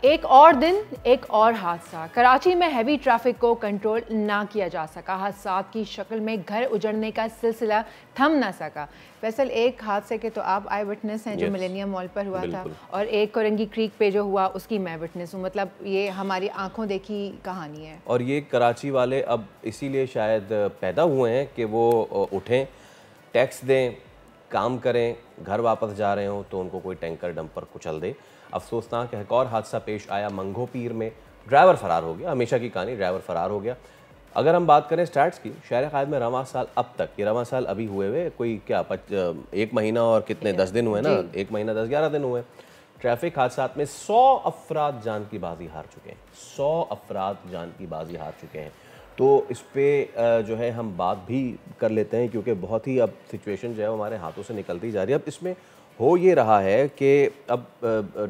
एक और दिन एक और हादसा। कराची में हैवी ट्रैफिक को कंट्रोल ना किया जा सका। हादसात की शक्ल में घर उजड़ने का सिलसिला थम ना सका। फैसल, एक हादसे के तो आप आई विटनेस हैं जो मिलेनियम मॉल पर हुआ था, और एक कोरंगी क्रीक पे जो हुआ उसकी मैं विटनेस हूँ। मतलब ये हमारी आंखों देखी कहानी है। और ये कराची वाले अब इसीलिए शायद पैदा हुए हैं कि वो उठें, टैक्स दें, काम करें, घर वापस जा रहे हों तो उनको कोई टैंकर डंपर कुचल दे। अफसोसनाक एक और हादसा पेश आया मंगो पीर में। ड्राइवर फरार हो गया, हमेशा की कहानी, ड्राइवर फरार हो गया। अगर हम बात करें स्टार्ट्स की, शहर क़ायद में रवां साल अब तक, ये रवां साल अभी हुए कोई क्या 1 महीना और कितने 10 दिन हुए ना, 1 महीना 10-11 दिन हुए। ट्रैफिक हादसात में 100 अफराद जान की बाजी हार चुके हैं। 100 अफराद जान की बाजी हार चुके हैं। तो इस पर जो है हम बात भी कर लेते हैं, क्योंकि बहुत ही अब सिचुएशन जो है हमारे हाथों से निकलती जा रही है। अब इसमें हो ये रहा है कि अब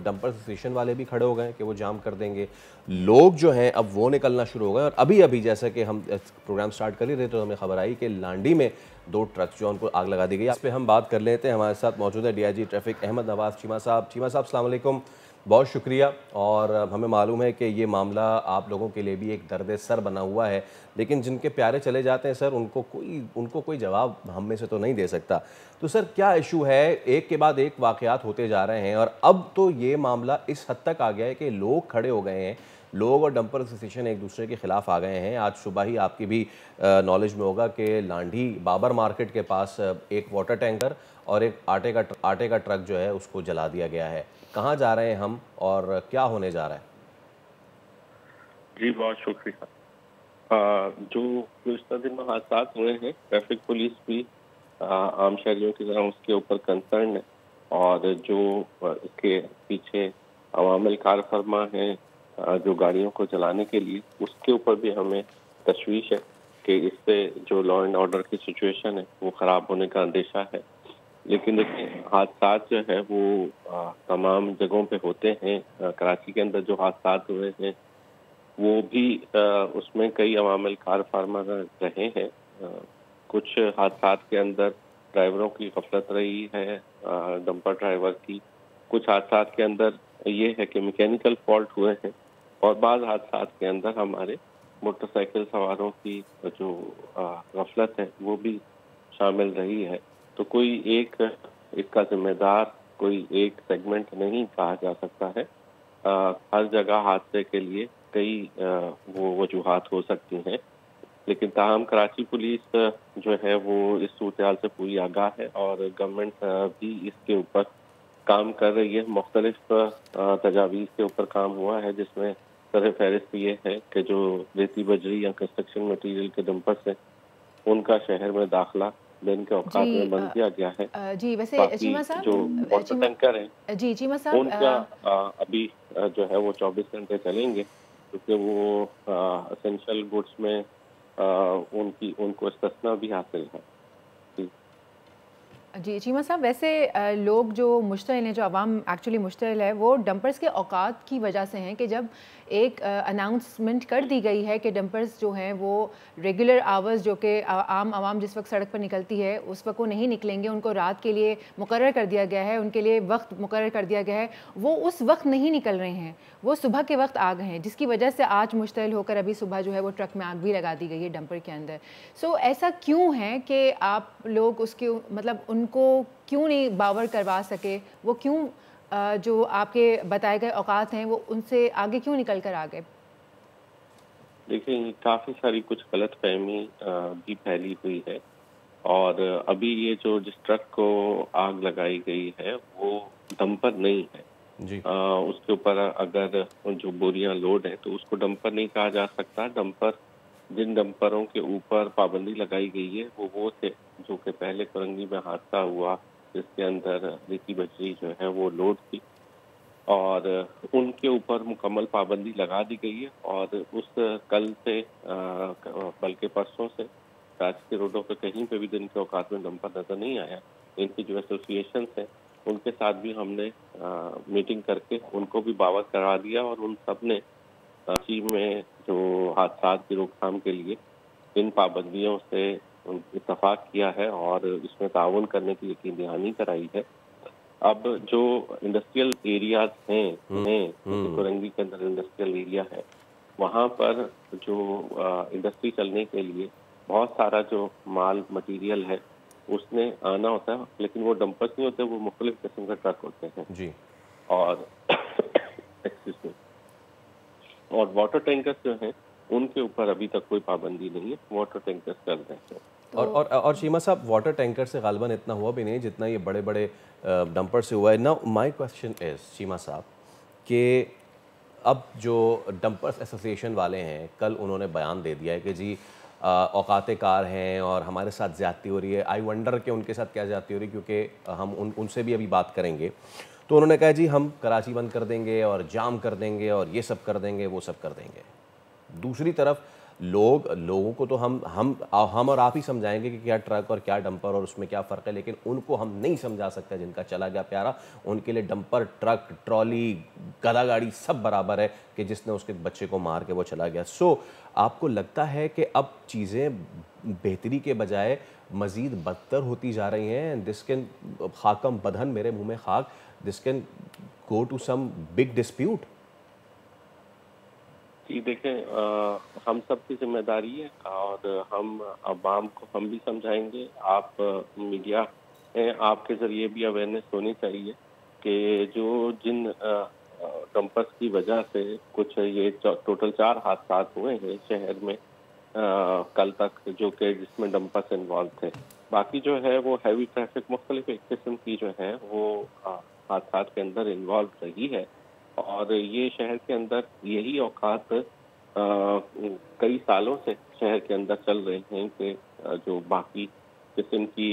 डंपर एसोसिएशन वाले भी खड़े हो गए कि वो जाम कर देंगे। लोग जो हैं अब वो निकलना शुरू हो गए। और अभी अभी जैसा कि हम प्रोग्राम स्टार्ट कर ही रहे तो हमें खबर आई कि लांडी में 2 ट्रक जो उनको आग लगा दी गई। इस पर हम बात कर लेते हैं। हमारे साथ मौजूद है DIG ट्रैफिक अहमद नवाज चीमा साहब। चीमा साहब, अस्सलाम वालेकुम, बहुत शुक्रिया। और हमें मालूम है कि ये मामला आप लोगों के लिए भी एक दर्द सर बना हुआ है, लेकिन जिनके प्यारे चले जाते हैं सर, उनको कोई जवाब हम में से तो नहीं दे सकता। तो सर, क्या इशू है? एक के बाद एक वाक़यात होते जा रहे हैं और अब तो ये मामला इस हद तक आ गया है कि लोग खड़े हो गए हैं। लोग और डंपर एसोसिएशन एक दूसरे के खिलाफ आ गए हैं। आज सुबह ही आपकी भी नॉलेज में होगा कि लांडी बाबर मार्केट के पास एक वाटर टैंकर और एक आटे का ट्रक जो है उसको जला दिया गया है। कहाँ जा रहे हैं हम और क्या होने जा रहा है? जी, बहुत शुक्रिया। जो पिछले दिन में हादसा हुए हैं, ट्रैफिक पुलिस भी आम शहरियों की तरह उसके ऊपर कंसर्न है। और जो इसके पीछे अवामिल कार फरमा है जो गाड़ियों को चलाने के लिए, उसके ऊपर भी हमें तशवीश है कि इससे जो लॉ एंड ऑर्डर की सिचुएशन है वो ख़राब होने का अंदेशा है। लेकिन देखिए, हादसा जो है वो तमाम जगहों पे होते हैं। कराची के अंदर जो हादसा हुए हैं वो भी उसमें कई अवामिल कार फार्मा रहे हैं। कुछ हादसा के अंदर ड्राइवरों की गफलत रही है, डंपर ड्राइवर की। कुछ हादसा के अंदर ये है कि मैकेनिकल फॉल्ट हुए हैं, और बाद हादसा के अंदर हमारे मोटरसाइकिल सवारों की जो गफलत है वो भी शामिल रही है। तो कोई एक इसका जिम्मेदार कोई एक सेगमेंट नहीं कहा जा सकता है। हर जगह हादसे के लिए कई वो वजूहात हो सकती हैं, लेकिन ताहम कराची पुलिस जो है वो इस सूरत से पूरी आगाह है और गवर्नमेंट भी इसके ऊपर काम कर रही है। मुख्तलिफ तजावीज़ के ऊपर काम हुआ है, जिसमें सर फहरिस्त ये है कि जो रेती बजरी या कंस्ट्रक्शन मटीरियल के डंपर से उनका शहर में दाखिला दिन के औकात में बंद किया गया है। जी, वैसे बाकी चीमा साहब, जो वाटर टैंकर हैं जी चीमा साहब, उनका अभी जो है वो 24 घंटे चलेंगे, क्योंकि वो असेंशियल गुड्स में उनको इस्तिस्ना भी हासिल है। जी चीमा साहब, वैसे लोग जो मुश्तइल हैं, जो आवाम एक्चुअली मुश्तइल है, वो डंपर्स के औकात की वजह से हैं कि जब एक अनाउंसमेंट कर दी गई है कि डंपर्स जो हैं वो रेगुलर आवर्स जो कि आम आवाम जिस वक्त सड़क पर निकलती है उस वक्त वो नहीं निकलेंगे, उनको रात के लिए मुकर्रर कर दिया गया है, उनके लिए वक्त मुकर्रर कर दिया गया है, वो उस वक्त नहीं निकल रहे हैं, वो सुबह के वक्त आ गए हैं, जिसकी वजह से आज मुश्तइल होकर अभी सुबह जो है वो ट्रक में आग भी लगा दी गई है डंपर के अंदर। सो ऐसा क्यों है कि आप लोग उसके मतलब उनको क्यों नहीं बावर करवा सके? वो क्यों जो आपके बताए गए औकात हैं वो उनसे आगे क्यों निकल कर आ गए? देखिए, काफ़ी सारी कुछ गलतफहमी भी फैली हुई है। और अभी ये जो जिस ट्रक को आग लगाई गई है वो डंपर नहीं है जी। उसके ऊपर अगर जो बोरियां लोड है तो उसको डंपर नहीं कहा जा सकता। डंपर, जिन डंपरों के ऊपर पाबंदी लगाई गई है वो थे जो कि पहले कोरंगी में हादसा हुआ, जिसके अंदर रेती बजरी जो है वो लोड थी, और उनके ऊपर मुकम्मल पाबंदी लगा दी गई है। और उस कल से बल्कि परसों से कराची के रोडों पे कहीं पे भी दिन के औकात में डंपर नजर नहीं आया। इनकी जो एसोसिएशन है उनके साथ भी हमने मीटिंग करके उनको भी बावत करा दिया, और उन सब ने कराची में जो हादसा की रोकथाम के लिए इन पाबंदियों से इत्तफाक किया है और इसमें ताउन करने की यकीन दहानी कराई है। अब जो इंडस्ट्रियल एरियाज हैं कोरंगी के अंदर इंडस्ट्रियल एरिया है, वहाँ पर जो इंडस्ट्री चलने के लिए बहुत सारा जो माल मटेरियल है उसने आना होता है, लेकिन वो डंपर्स नहीं होते, वो मुख्तलिफ किस्म के ट्रक होते हैं जी। और एक्सक्यूज मी, और वाटर टैंकर्स जो हैं उनके ऊपर अभी तक कोई पाबंदी नहीं है, वाटर टैंकर्स चल रहे हैं। और शीमा साहब, वाटर टैंकर से गालिबन इतना हुआ भी नहीं जितना ये बड़े बड़े डंपर से हुआ है। नाउ माय क्वेश्चन इज शीमा साहब कि अब जो डंपर्स एसोसिएशन वाले हैं, कल उन्होंने बयान दे दिया है कि जी औकात कार हैं और हमारे साथ ज़्यादती हो रही है। आई वंडर कि उनके साथ क्या ज़्यादती हो रही है, क्योंकि हम उनसे भी अभी बात करेंगे। तो उन्होंने कहा जी हम कराची बंद कर देंगे और जाम कर देंगे और ये सब कर देंगे, वो सब कर देंगे। दूसरी तरफ लोगों को तो हम और आप ही समझाएंगे कि क्या ट्रक और क्या डंपर और उसमें क्या फ़र्क है, लेकिन उनको हम नहीं समझा सकते जिनका चला गया प्यारा। उनके लिए डंपर, ट्रक, ट्रॉली, गधा गाड़ी सब बराबर है कि जिसने उसके बच्चे को मार के वो चला गया। सो आपको लगता है कि अब चीज़ें बेहतरी के बजाय मज़ीद बदतर होती जा रही हैं? दिस कैन खाकम बदहन, मेरे मुँह में खाक, this can go to some big dispute. जी देखें, हम सब की जिम्मेदारी है और हम अवाम को हम भी समझाएंगे। आप मीडिया हैं, आपके ज़रिए भी अवेयरनेस होनी चाहिए कि जो जिन डंपर्स की वजह से कुछ ये टोटल 4 हादसा हुए हैं शहर में कल तक, जो कि जिसमें डंपर्स इन्वॉल्व थे। बाकी जो है वो हैवी ट्रैफिक मुख्तलिफ एक किस्म की जो है वो हादसा के अंदर इन्वॉल्व रही है। और ये शहर के अंदर यही औकात कई सालों से शहर के अंदर चल रहे हैं कि जो बाकी किस्म की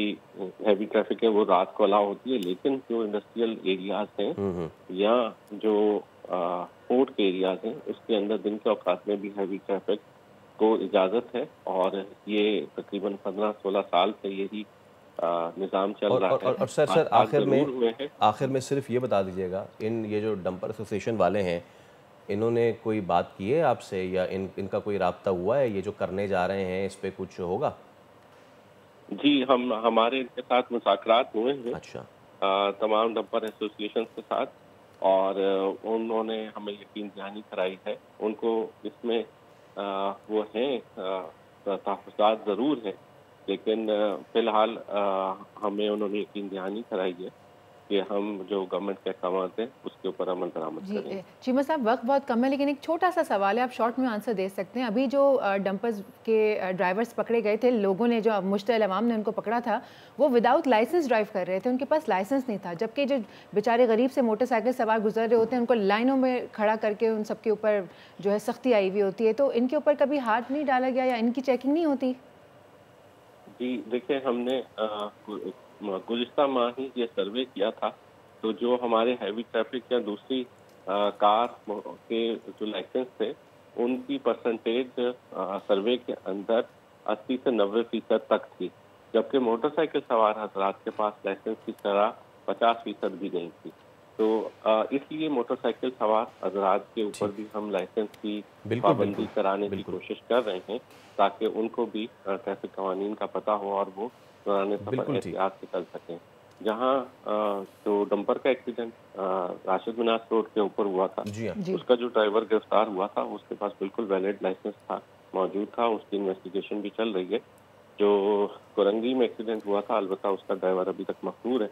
हैवी ट्रैफिक है वो रात को अलाउ होती है, लेकिन जो इंडस्ट्रियल एरियाज हैं या जो पोर्ट के एरियाज हैं उसके अंदर दिन के औकात में भी हैवी ट्रैफिक को इजाज़त है। और ये तकरीबन 15-16 साल से यही निज़ाम चल रहा है। और सर आखिर में सिर्फ ये बता दीजिएगा, ये जो डंपर एसोसिएशन वाले हैं, इन्होंने कोई बात की है आपसे या इनका कोई राब्ता हुआ है? ये जो करने जा रहे हैं इस पे कुछ होगा? जी, हमारे इनके साथ मुज़ाकरात हुए हैं। अच्छा। तमाम डंपर एसोसिएशन के साथ, और उन्होंने हमें यकीन दहानी कराई है। उनको इसमें वो हैं तहफ़्फ़ुज़ात ज़रूर हैं, लेकिन फ़िलहाल हमें उन्होंने यकीन दहानी कराई है कि हम जो गवर्नमेंट के अहकाम हैं उसके ऊपर अमल दरामद करेंगे। चीमा साहब, वक्त बहुत कम है, लेकिन एक छोटा सा सवाल है, आप शॉर्ट में आंसर दे सकते हैं। अभी जो डंपर्स के ड्राइवर्स पकड़े गए थे, लोगों ने, जो मुश्तइल अवाम ने उनको पकड़ा था, वो विदाउट लाइसेंस ड्राइव कर रहे थे, उनके पास लाइसेंस नहीं था। जबकि जो बेचारे गरीब से मोटरसाइकिल सवार गुजर रहे होते हैं, उनको लाइनों में खड़ा करके उन सबके ऊपर जो है सख्ती आई हुई होती है। तो इनके ऊपर कभी हाथ नहीं डाला गया या इनकी चेकिंग नहीं होती? जी देखिए, हमने गुज़िश्ता माह ही ये सर्वे किया था, तो जो हमारे हैवी ट्रैफिक या दूसरी कार के जो लाइसेंस थे उनकी परसेंटेज सर्वे के अंदर 80 से 90% तक थी, जबकि मोटरसाइकिल सवार हजरात के पास लाइसेंस की तरह 50% भी नहीं थी। तो इसलिए मोटरसाइकिल सवार हजरात के ऊपर भी हम लाइसेंस की पाबंदी कराने की कोशिश कर रहे हैं, ताकि उनको भी ट्रैफिक कवानीन का पता हो और वो दौरान सफर एहतियात से चल सकें। जहाँ जो डंपर का एक्सीडेंट राशिद मिनास रोड के ऊपर हुआ था, उसका जो ड्राइवर गिरफ्तार हुआ था उसके पास बिल्कुल वैलिड लाइसेंस था, मौजूद था, उसकी इन्वेस्टिगेशन भी चल रही है। जो कोरंगी में एक्सीडेंट हुआ था, अलबत्ता उसका ड्राइवर अभी तक मकरूर है,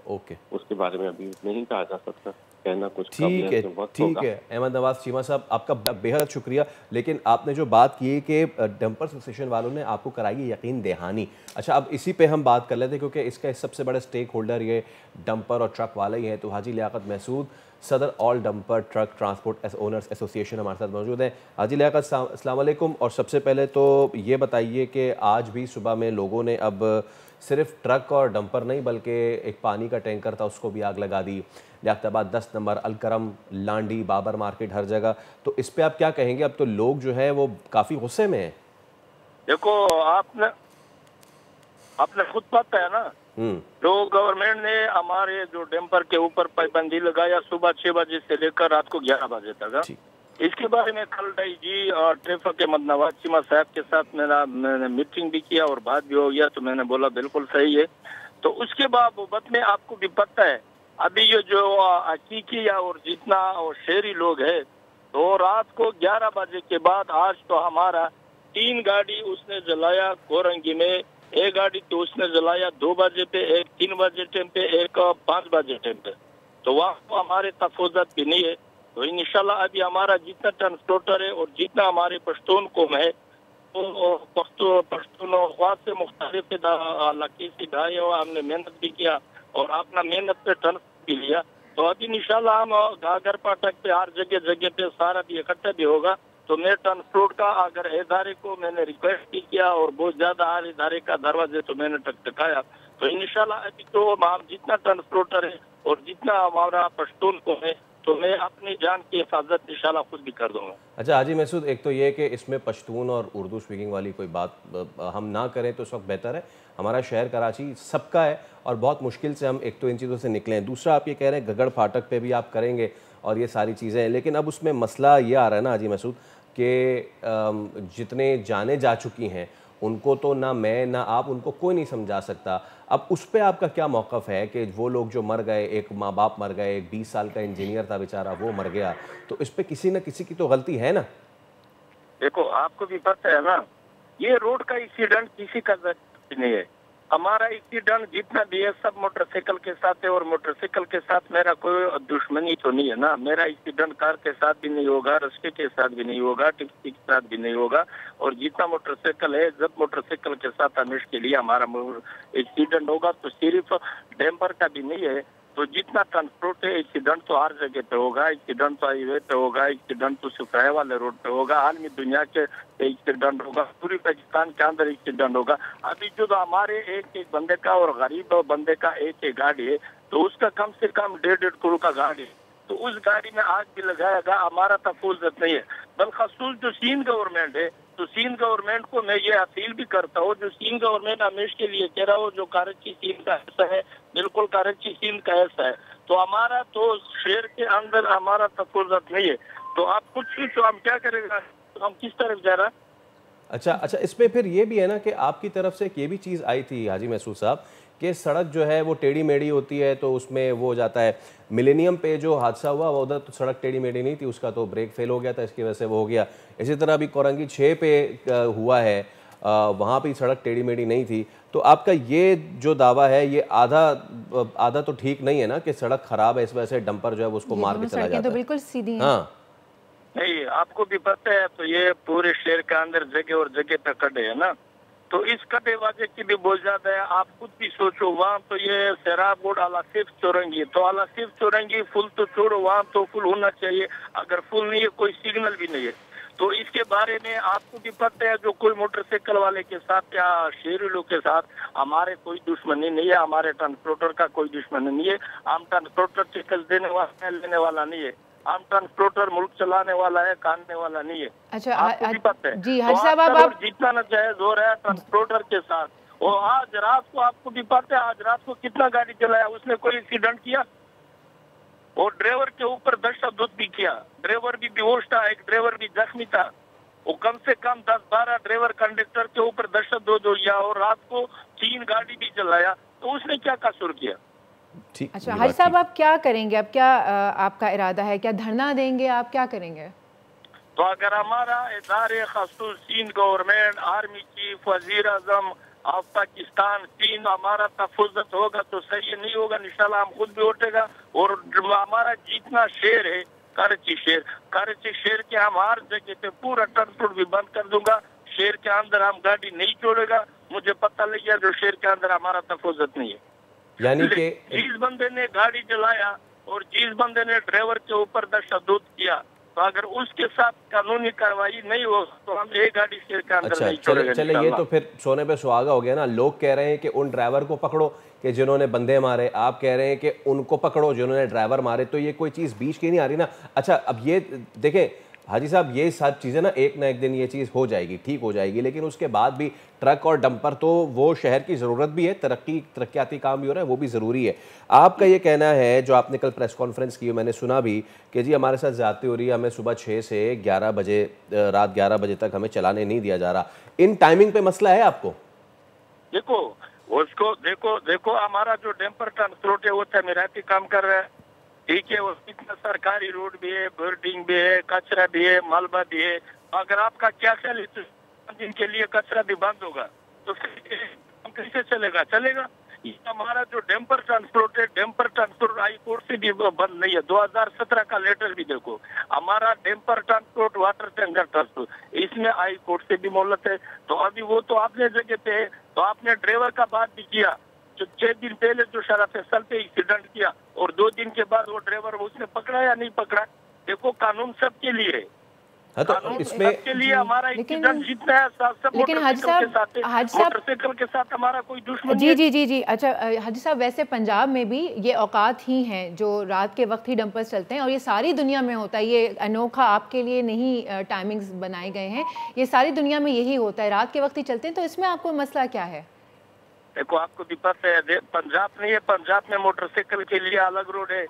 उसके बारे में अभी नहीं कहा जा सकता, कहना कुछ ठीक है। अहमद नवाज चीमा साहब, आपका बेहद शुक्रिया। लेकिन आपने जो बात की कि डंपर एसोसिएशन वालों ने आपको कराई है यकीन दहानी, अच्छा अब इसी पे हम बात कर लेते हैं, क्योंकि इसका सबसे बड़ा स्टेक होल्डर ये डंपर और ट्रक वाले ही हैं। तो हाजी लियाकत महसूद, सदर all dumper truck transport owners association, हमारे साथ मौजूद हैं। हाजी लियाकत, अस्सलाम वालेकुम। और सबसे पहले तो ये बताइए कि आज भी सुबह में लोगों ने अब सिर्फ ट्रक और डंपर नहीं बल्कि एक पानी का टैंकर था उसको भी आग लगा दी, लियाकताबाद 10 नंबर, अलकरम, लांडी, बाबर मार्केट, हर जगह। तो इस पे आप क्या कहेंगे? अब तो लोग जो है वो काफ़ी गुस्से में हैं। देखो, आपने खुद पता है ना, जो गवर्नमेंट ने हमारे जो डंपर के ऊपर पाबंदी लगाया सुबह 6 बजे से लेकर रात को 11 बजे तक, इसके बारे में कल डीजी और ट्रैफिक के नवाज चीमा साहब के साथ मैंने मीटिंग भी किया और बात भी हो गया, तो मैंने बोला बिल्कुल सही है। तो उसके बावजूद में आपको भी पता है अभी ये जो हकीकी और जितना शहरी लोग है, तो रात को 11 बजे के बाद आज तो हमारा 3 गाड़ी उसने जलाया कोरंगी में, एक गाड़ी तो उसने जलाया 2 बजे पे, एक 3 बजे टाइम पे, एक 5 बजे टाइम पे। तो वहाँ हमारे तफावत भी नहीं है। तो इंशाल्लाह अभी हमारा जितना ट्रांसपोर्टर है और जितना हमारे पश्तून कौम है, तो पश्तूनख्वा से मुख्तलिफ इलाके से ढाए हुआ हमने मेहनत भी किया और अपना मेहनत पे टर्न भी लिया। तो अभी इंशाल्लाह हम घाघर पाटक पे हर जगह पे सारा भी इकट्ठा भी होगा। तो मैं ट्रांसपोर्ट का अगर इदारे को मैंने रिक्वेस्ट भी किया और बहुत ज्यादा हर इदारे का दरवाजे तो मैंने टकटकाया। तो इंशाल्लाह अभी तो हम जितना ट्रांसपोर्टर है और जितना हमारा पश्तून को है, तो मैं अपनी जान की हिफाजत इंशाल्लाह खुद भी कर दूंगा। अच्छा हाजी महसूद, एक तो ये कि इसमें पश्तून और उर्दू स्पीकिंग वाली कोई बात हम ना करें तो इस वक्त बेहतर है। हमारा शहर कराची सबका है और बहुत मुश्किल से हम एक तो इन चीज़ों से निकले हैं। दूसरा, आप ये कह रहे हैं गगड़ फाटक पे भी आप करेंगे और ये सारी चीज़ें हैं, लेकिन अब उसमें मसला ये आ रहा है ना हाजी महसूद कि जितने जाने जा चुकी हैं उनको तो ना मैं ना आप, उनको कोई नहीं समझा सकता। अब उस पर आपका क्या मौक़िफ़ है कि वो लोग जो मर गए, एक माँ बाप मर गए, एक 20 साल का इंजीनियर था बेचारा वो मर गया, तो इस पर किसी न किसी की तो गलती है ना? देखो आपको भी पता है ना, ये रोड का एक्सीडेंट किसी का नहीं है। हमारा एक्सीडेंट जितना भी है सब मोटरसाइकिल के साथ है और मोटरसाइकिल के साथ मेरा कोई दुश्मनी तो नहीं है ना। मेरा एक्सीडेंट कार के साथ भी नहीं होगा, रस्ते के साथ भी नहीं होगा, टैक्सी के साथ भी नहीं होगा। और जितना मोटरसाइकिल है, जब मोटरसाइकिल के साथ हमेशा के लिए हमारा एक्सीडेंट होगा तो सिर्फ डैम्पर का भी नहीं है। तो जितना ट्रांसपोर्ट है, एक्सीडेंट तो हर जगह पे होगा। एक्सीडेंट तो हाईवे पे होगा, एक्सीडेंट तो सिफाही वाले रोड पे होगा, आलमी दुनिया के एक्सीडेंट होगा, पूरी पाकिस्तान के अंदर एक्सीडेंट होगा। अभी जो हमारे एक बंदे का और गरीब बंदे का एक गाड़ी है, तो उसका कम से कम 1.5 करोड़ का गाड़ी है। तो उस गाड़ी में आग भी लगाएगा, हमारा तफूजत नहीं है। बलखसूस जो सिंध गवर्नमेंट है, तो सिंध गवर्नमेंट को मैं ये अपील भी करता हूँ, जो सिंध गवर्नमेंट हमेशा के लिए कह रहा हो जो कराची सिंध का हिस्सा है, बिल्कुल कराची सिंध का हिस्सा है। तो हमारा तो शहर के अंदर हमारा तफूजत नहीं है। तो आप कुछ तो हम क्या करेगा, तो हम किस तरफ जा रहा? अच्छा, इसमें फिर ये भी है ना कि आपकी तरफ से ये भी चीज़ आई थी हाजी महसूद साहब कि सड़क जो है वो टेढ़ी मेढ़ी होती है, तो उसमें वो हो जाता है। मिलेनियम पे जो हादसा हुआ वो उधर तो सड़क टेढ़ी मेढ़ी नहीं थी, उसका तो ब्रेक फेल हो गया था, इसकी वजह से वो हो गया। इसी तरह अभी कोरंगी 6 पे हुआ है, वहाँ भी सड़क टेढ़ी मेढ़ी नहीं थी। तो आपका ये जो दावा है ये आधा तो ठीक नहीं है ना कि सड़क खराब है इस वजह से डंपर जो है उसको मार के चला जाता है। तो बिल्कुल सीधी है। हाँ नहीं, आपको भी पता है, तो ये पूरे शहर के अंदर जगह और जगह पे खड्डे है ना। तो इस कटेबाजी की भी बहुत ज्यादा है। आप खुद भी सोचो, वहाँ तो ये शराब बोर्ड आलासिफ चौरंगी, तो आलासिफ चौरंगी फुल तो छोड़ो, वहाँ तो फुल होना चाहिए। अगर फुल नहीं है, कोई सिग्नल भी नहीं है। तो इसके बारे में आपको भी पता है, जो कोई मोटरसाइकिल वाले के साथ या शहरी लोग के साथ हमारे कोई दुश्मनी नहीं है, हमारे ट्रांसपोर्टर का कोई दुश्मनी नहीं है। हम ट्रांसपोर्टर टिकट देने वाला लेने वाला नहीं है। हम ट्रांसपोर्टर मुल्क चलाने वाला है, काटने वाला नहीं है। अच्छा पता है जी हर साहब, आप जितना न जायज हो रहा है ट्रांसपोर्टर के साथ। और आज रात को आपको भी पता है, आज रात को कितना गाड़ी चलाया उसने, कोई एक्सीडेंट किया? और ड्राइवर के ऊपर तशद्दुद भी किया, ड्राइवर भी बेहोश था, एक ड्राइवर भी जख्मी था। वो कम से कम 10-12 ड्राइवर कंडक्टर के ऊपर तशद्दुद हो गया और रात को 3 गाड़ी भी चलाया। तो उसने क्या कसूर किया? अच्छा हर साहब, आप क्या करेंगे? अब क्या आपका इरादा है? क्या धरना देंगे? आप क्या करेंगे? तो अगर हमारा इदारे खासूस सिंध गवर्नमेंट, आर्मी चीफ, वजीर आजम ऑफ पाकिस्तान सिंध हमारा तफुजत होगा तो सही, नहीं होगा इंशाल्लाह हम खुद भी उठेगा। और हमारा जितना शहर है कराची शहर के हम हर जगह पे पूरा ट्रांसपोर्ट भी बंद कर दूंगा। शहर के अंदर हम गाड़ी नहीं छोड़ेगा। मुझे पता लग गया जो शहर के अंदर हमारा तफुजत नहीं है। यानी कि जिस बंदे ने गाड़ी चलाया और जिस बंदे ने ड्राइवर के ऊपर तशद्दुद किया, तो अगर उसके साथ कानूनी कार्रवाई नहीं हो तो हम एक गाड़ी शहर के अंदर नहीं छोड़ेंगे। चले ये तो फिर सोने पे सुहागा हो गया ना। लोग कह रहे हैं कि उन ड्राइवर को पकड़ो कि जिन्होंने बंदे मारे, आप कह रहे हैं कि उनको पकड़ो जिन्होंने ड्राइवर मारे, तो ये कोई चीज़ बीच की नहीं आ रही ना। अच्छा अब ये देखें हाजी साहब, ये सब चीज़ें ना एक दिन ये चीज़ हो जाएगी, ठीक हो जाएगी, लेकिन उसके बाद भी ट्रक और डंपर तो वो शहर की ज़रूरत भी है, तरक्याती काम भी हो रहा है, वो भी ज़रूरी है। आपका ये कहना है, जो आपने कल प्रेस कॉन्फ्रेंस की, मैंने सुना भी कि जी हमारे साथ ज़्यादती हो रही है, हमें सुबह 6 से 11 बजे रात 11 बजे तक हमें चलाने नहीं दिया जा रहा। इन टाइमिंग पे मसला है आपको? देखो उसको देखो देखो, हमारा जो डंपर ट्रांसपोर्ट है वो तमीराती काम कर रहा है, ठीक है। वो इतना सरकारी रोड भी है, बिल्डिंग भी है, कचरा भी है, मलबा भी है। अगर आपका क्या ख्याल है जिनके लिए कचरा भी बंद होगा तो फिर कैसे चलेगा? ये हमारा जो डंपर ट्रांसपोर्ट है, डंपर ट्रांसपोर्ट हाई कोर्ट से भी बंद नहीं है। 2017 का लेटर भी देखो, हमारा dumper transport, water tanker transport, इसमें हाई कोर्ट से भी मोहलत है। तो अभी वो तो आपने जगह पे है, तो आपने ड्राइवर का बात भी किया जो 6 दिन पहले जो शराब फैसल पे एक्सीडेंट किया और 2 दिन के बाद वो ड्राइवर उसने पकड़ा या नहीं पकड़ा। देखो कानून सबके लिए है। हाँ, तो इसमें के लिए हमारा एक्सीडेंट जितना है लेकिन हाजी साहब मोटरसाइकिल के साथ हमारा कोई दुश्मनी जी जी जी जी अच्छा हाजी साहब, वैसे पंजाब में भी ये औकात ही हैं जो रात के वक्त ही डंपर्स चलते हैं और ये सारी दुनिया में होता है। ये अनोखा आपके लिए नहीं टाइमिंग्स बनाए गए हैं, ये सारी दुनिया में यही होता है, रात के वक्त ही चलते हैं। तो इसमें आपको मसला क्या है? देखो आपको भी पता है पंजाब नहीं है, पंजाब में मोटरसाइकिल के लिए अलग रोड है,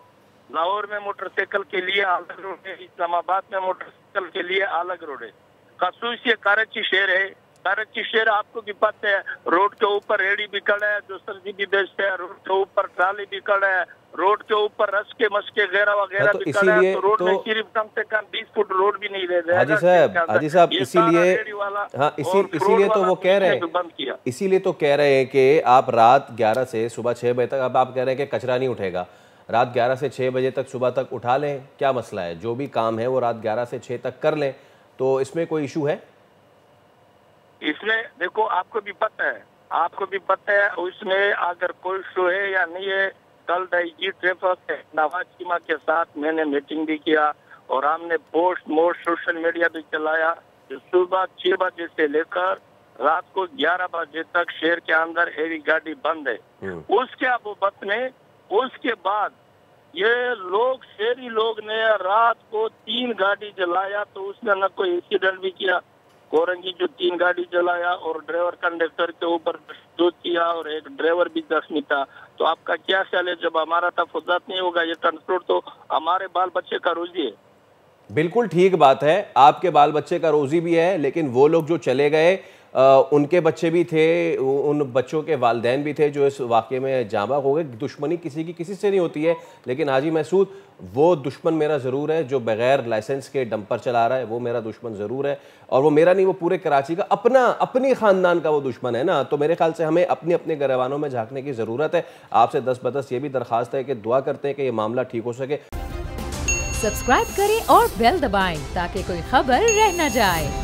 लाहौर में मोटरसाइकिल के लिए अलग रोड है, इस्लामाबाद में मोटरसाइकिल के लिए अलग रोड है। खसूस ये कराची शहर है, कराची शहर आपको भी पता है, रोड के ऊपर रेडी भी खड़ा है जो सब्जी भी बेचते हैं, रोड के ऊपर ट्राली भी खड़ा है, रोड के ऊपर रस्के मस्के वगैरह वगैरह भी खड़ा है। तो रोड में सिर्फ कम से कम 20 फुट रोड भी नहीं रह जाएगा। हाजी साहब इसीलिए इसीलिए तो वो कह रहे हैं, इसीलिए तो कह रहे हैं कि आप रात 11 से सुबह 6 बजे तक, अब आप कह रहे हैं कि कचरा नहीं उठेगा, रात 11 से 6 बजे तक सुबह तक उठा लें, क्या मसला है? जो भी काम है वो रात 11 से 6 तक कर लें, तो इसमें कोई इशू है? इसमें देखो आपको भी पता है उसमें अगर कोई इशू है या नहीं है। कल डीजी ट्रैफिक नवाज चीमा के साथ मैंने मीटिंग भी किया और हमने पोस्ट सोशल मीडिया भी चलाया। जो सुबह 6 बजे से लेकर रात को 11 बजे तक शहर के अंदर हेवी गाड़ी बंद है। उसके अबूबत में उसके बाद ये लोग, शहरी लोग ने रात को 3 गाड़ी जलाया, तो उसने न कोई एक्सीडेंट भी किया। कोरंगी जो 3 गाड़ी जलाया और ड्राइवर कंडक्टर के ऊपर दूध किया और एक ड्राइवर भी जख्मी था। तो आपका क्या ख्याल है, जब हमारा तफावत नहीं होगा ये ट्रांसपोर्ट, तो हमारे बाल बच्चे का रोजी है। बिल्कुल ठीक बात है, आपके बाल बच्चे का रोजी भी है, लेकिन वो लोग जो चले गए उनके बच्चे भी थे, उन बच्चों के वालिदैन भी थे जो इस वाक़े में जाँ बाग हो गए। दुश्मनी किसी की किसी से नहीं होती है, लेकिन हाजी महसूद वो दुश्मन मेरा ज़रूर है जो बग़ैर लाइसेंस के डंपर चला रहा है, वो मेरा दुश्मन ज़रूर है। और वो मेरा नहीं, वो पूरे कराची का अपनी ख़ानदान का वो दुश्मन है ना। तो मेरे ख्याल से हमें अपने अपने गिरबानों में झांकने की ज़रूरत है। आपसे 10 बदस ये भी दरख्वास्त है कि दुआ करते हैं कि ये मामला ठीक हो सके। सब्सक्राइब करें और बेल दबाएं ताकि कोई खबर रह न जाए।